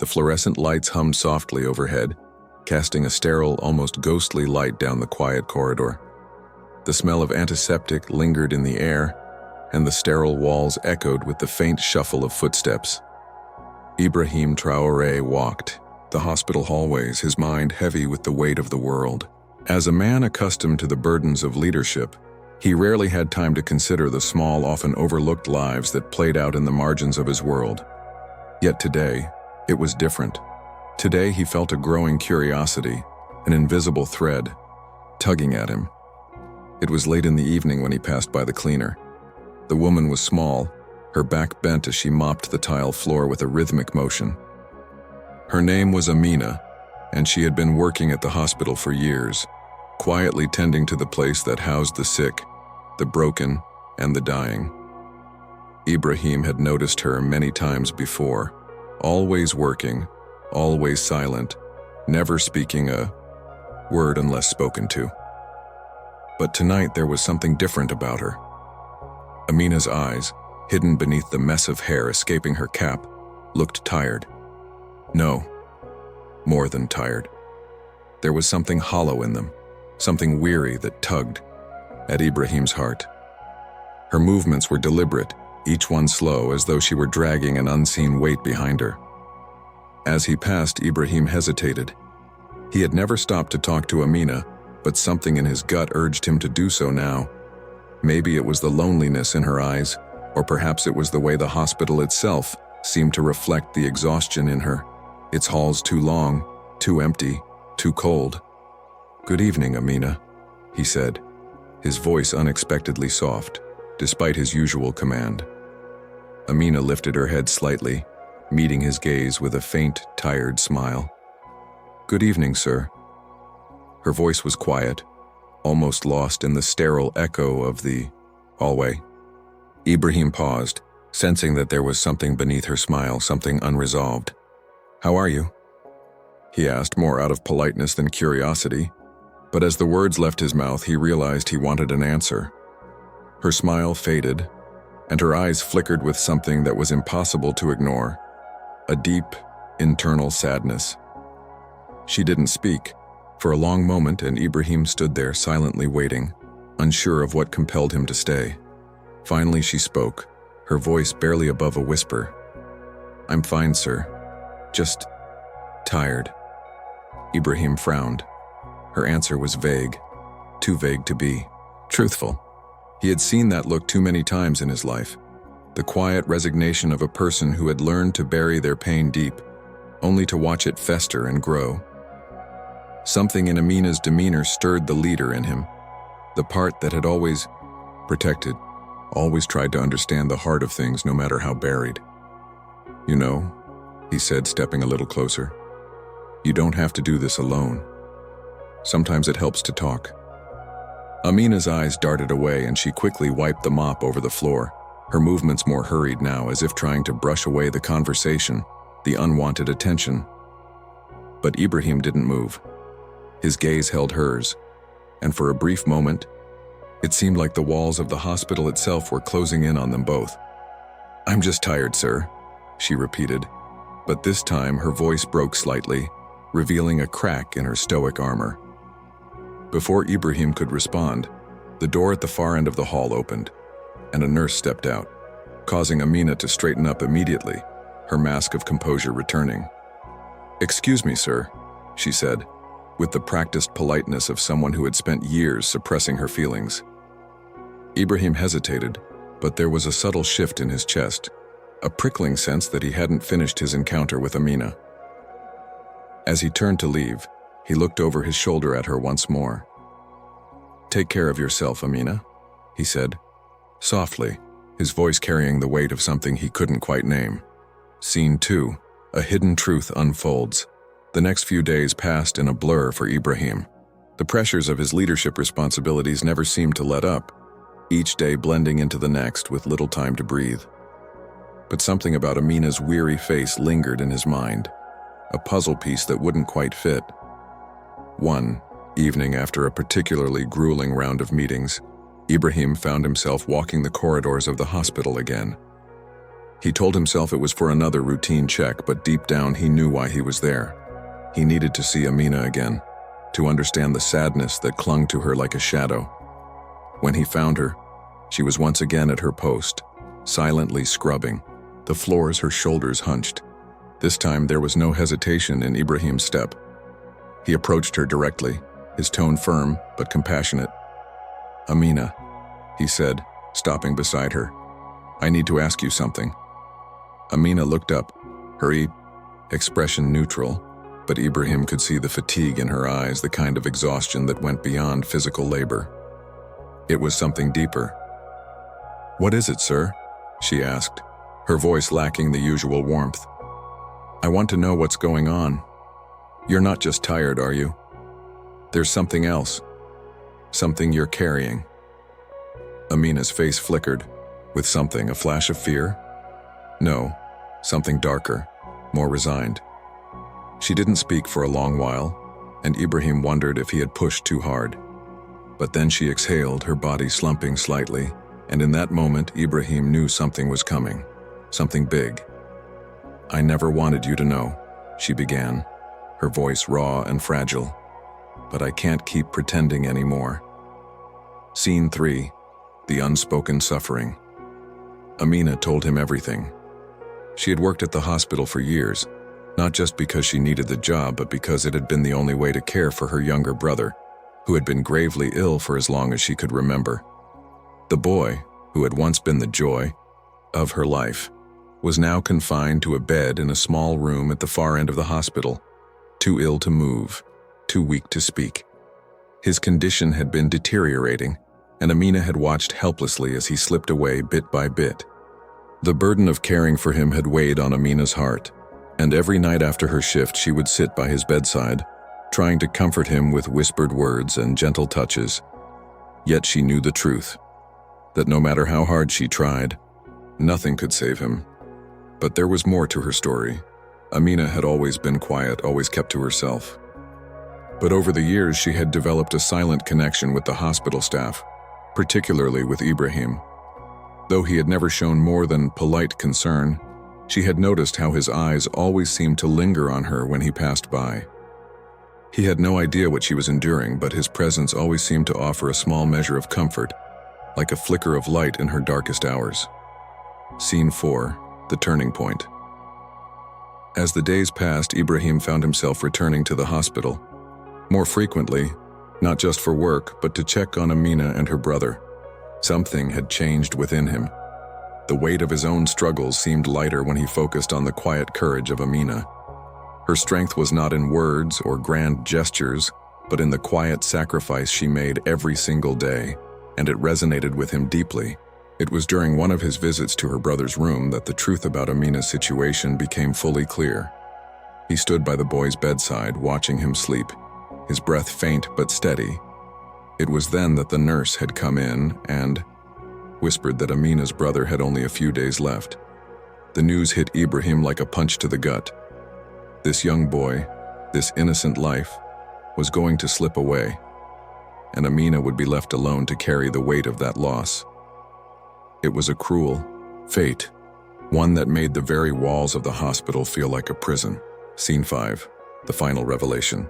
The fluorescent lights hummed softly overhead, casting a sterile, almost ghostly light down the quiet corridor. The smell of antiseptic lingered in the air, and the sterile walls echoed with the faint shuffle of footsteps. Ibrahim TRAORÉ walked the hospital hallways, his mind heavy with the weight of the world. As a man accustomed to the burdens of leadership, he rarely had time to consider the small, often overlooked lives that played out in the margins of his world. Yet today, it was different. Today he felt a growing curiosity, an invisible thread, tugging at him. It was late in the evening when he passed by the cleaner. The woman was small, her back bent as she mopped the tile floor with a rhythmic motion. Her name was Amina, and she had been working at the hospital for years, quietly tending to the place that housed the sick, the broken, and the dying. Ibrahim had noticed her many times before, always working, always silent, never speaking a word unless spoken to. But tonight there was something different about her. Amina's eyes, hidden beneath the mess of hair escaping her cap, looked tired. No, more than tired. There was something hollow in them, something weary that tugged at Ibrahim's heart. Her movements were deliberate, each one slow, as though she were dragging an unseen weight behind her. As he passed, Ibrahim hesitated. He had never stopped to talk to Amina, but something in his gut urged him to do so now. Maybe it was the loneliness in her eyes, or perhaps it was the way the hospital itself seemed to reflect the exhaustion in her. Its halls too long, too empty, too cold. "Good evening, Amina," he said, his voice unexpectedly soft, despite his usual command. Amina lifted her head slightly, meeting his gaze with a faint, tired smile. "Good evening, sir." Her voice was quiet, almost lost in the sterile echo of the hallway. Ibrahim paused, sensing that there was something beneath her smile, something unresolved. "How are you?" he asked, more out of politeness than curiosity, but as the words left his mouth, he realized he wanted an answer. Her smile faded, and her eyes flickered with something that was impossible to ignore, a deep, internal sadness. She didn't speak for a long moment, and Ibrahim stood there silently waiting, unsure of what compelled him to stay. Finally she spoke, her voice barely above a whisper. "I'm fine, sir. Just tired." Ibrahim frowned. Her answer was vague, too vague to be truthful. He had seen that look too many times in his life, the quiet resignation of a person who had learned to bury their pain deep, only to watch it fester and grow. Something in Amina's demeanor stirred the leader in him, the part that had always protected, always tried to understand the heart of things no matter how buried. "You know," he said, stepping a little closer, "you don't have to do this alone. Sometimes it helps to talk." Amina's eyes darted away and she quickly wiped the mop over the floor, her movements more hurried now, as if trying to brush away the conversation, the unwanted attention. But Ibrahim didn't move. His gaze held hers, and for a brief moment, it seemed like the walls of the hospital itself were closing in on them both. "I'm just tired, sir," she repeated, but this time her voice broke slightly, revealing a crack in her stoic armor. Before Ibrahim could respond, the door at the far end of the hall opened, and a nurse stepped out, causing Amina to straighten up immediately, her mask of composure returning. "Excuse me, sir," she said, with the practiced politeness of someone who had spent years suppressing her feelings. Ibrahim hesitated, but there was a subtle shift in his chest, a prickling sense that he hadn't finished his encounter with Amina. As he turned to leave, he looked over his shoulder at her once more. "Take care of yourself, Amina," he said, softly, his voice carrying the weight of something he couldn't quite name. Scene 2. A hidden truth unfolds. The next few days passed in a blur for Ibrahim. The pressures of his leadership responsibilities never seemed to let up, each day blending into the next with little time to breathe. But something about Amina's weary face lingered in his mind, a puzzle piece that wouldn't quite fit. One evening, after a particularly grueling round of meetings, Ibrahim found himself walking the corridors of the hospital again. He told himself it was for another routine check, but deep down he knew why he was there. He needed to see Amina again, to understand the sadness that clung to her like a shadow. When he found her, she was once again at her post, silently scrubbing the floors, her shoulders hunched. This time there was no hesitation in Ibrahim's step. He approached her directly, his tone firm but compassionate. "Amina," he said, stopping beside her. "I need to ask you something." Amina looked up, her expression neutral, but Ibrahim could see the fatigue in her eyes, the kind of exhaustion that went beyond physical labor. It was something deeper. "What is it, sir?" she asked, her voice lacking the usual warmth. "I want to know what's going on. You're not just tired, are you? There's something else. Something you're carrying." Amina's face flickered. With something, a flash of fear? No, something darker, more resigned. She didn't speak for a long while, and Ibrahim wondered if he had pushed too hard. But then she exhaled, her body slumping slightly, and in that moment Ibrahim knew something was coming, something big. "I never wanted you to know," she began, her voice raw and fragile. "But I can't keep pretending anymore." Scene 3. The unspoken suffering. Amina told him everything. She had worked at the hospital for years, not just because she needed the job, but because it had been the only way to care for her younger brother, who had been gravely ill for as long as she could remember. The boy, who had once been the joy of her life, was now confined to a bed in a small room at the far end of the hospital, too ill to move, too weak to speak. His condition had been deteriorating, and Amina had watched helplessly as he slipped away bit by bit. The burden of caring for him had weighed on Amina's heart, and every night after her shift she would sit by his bedside, trying to comfort him with whispered words and gentle touches. Yet she knew the truth, that no matter how hard she tried, nothing could save him. But there was more to her story. Amina had always been quiet, always kept to herself. But over the years she had developed a silent connection with the hospital staff, particularly with Ibrahim. Though he had never shown more than polite concern, she had noticed how his eyes always seemed to linger on her when he passed by. He had no idea what she was enduring, but his presence always seemed to offer a small measure of comfort, like a flicker of light in her darkest hours. Scene 4. The turning point. As the days passed, Ibrahim found himself returning to the hospital, more frequently, not just for work, but to check on Amina and her brother. Something had changed within him. The weight of his own struggles seemed lighter when he focused on the quiet courage of Amina. Her strength was not in words or grand gestures, but in the quiet sacrifice she made every single day, and it resonated with him deeply. It was during one of his visits to her brother's room that the truth about Amina's situation became fully clear. He stood by the boy's bedside, watching him sleep, his breath faint but steady. It was then that the nurse had come in and whispered that Amina's brother had only a few days left. The news hit Ibrahim like a punch to the gut. This young boy, this innocent life, was going to slip away, and Amina would be left alone to carry the weight of that loss. It was a cruel fate, one that made the very walls of the hospital feel like a prison. Scene 5. The final revelation.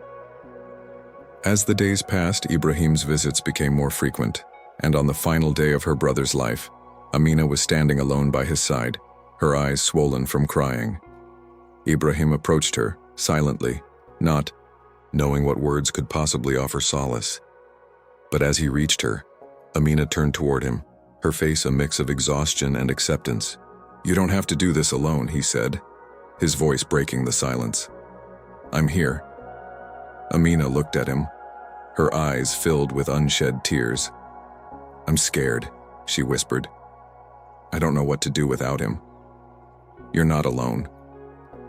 As the days passed, Ibrahim's visits became more frequent, and on the final day of her brother's life, Amina was standing alone by his side, her eyes swollen from crying. Ibrahim approached her, silently, not knowing what words could possibly offer solace. But as he reached her, Amina turned toward him, her face a mix of exhaustion and acceptance. "You don't have to do this alone," he said, his voice breaking the silence. "I'm here." Amina looked at him, her eyes filled with unshed tears. "I'm scared," she whispered. "I don't know what to do without him." "You're not alone,"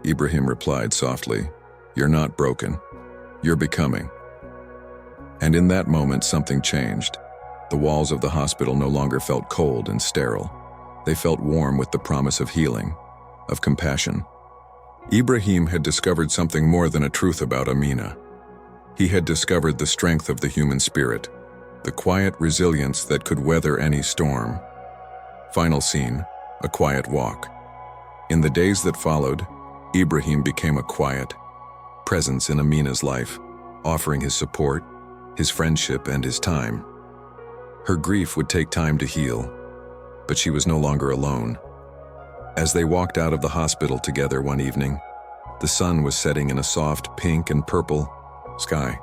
Ibrahim replied softly. "You're not broken. You're becoming." And in that moment something changed. The walls of the hospital no longer felt cold and sterile. They felt warm with the promise of healing, of compassion. Ibrahim had discovered something more than a truth about Amina. He had discovered the strength of the human spirit, the quiet resilience that could weather any storm. Final scene, a quiet walk. In the days that followed, Ibrahim became a quiet presence in Amina's life, offering his support, his friendship, and his time. Her grief would take time to heal, but she was no longer alone. As they walked out of the hospital together one evening, the sun was setting in a soft pink and purple sky.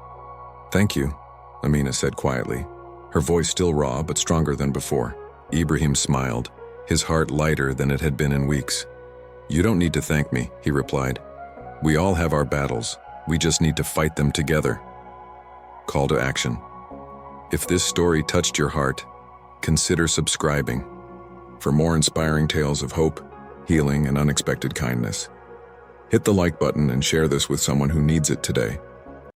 "Thank you," Amina said quietly, her voice still raw but stronger than before. Ibrahim smiled, his heart lighter than it had been in weeks. "You don't need to thank me," he replied. "We all have our battles. We just need to fight them together." Call to action. If this story touched your heart, consider subscribing for more inspiring tales of hope, healing, and unexpected kindness. Hit the like button and share this with someone who needs it today.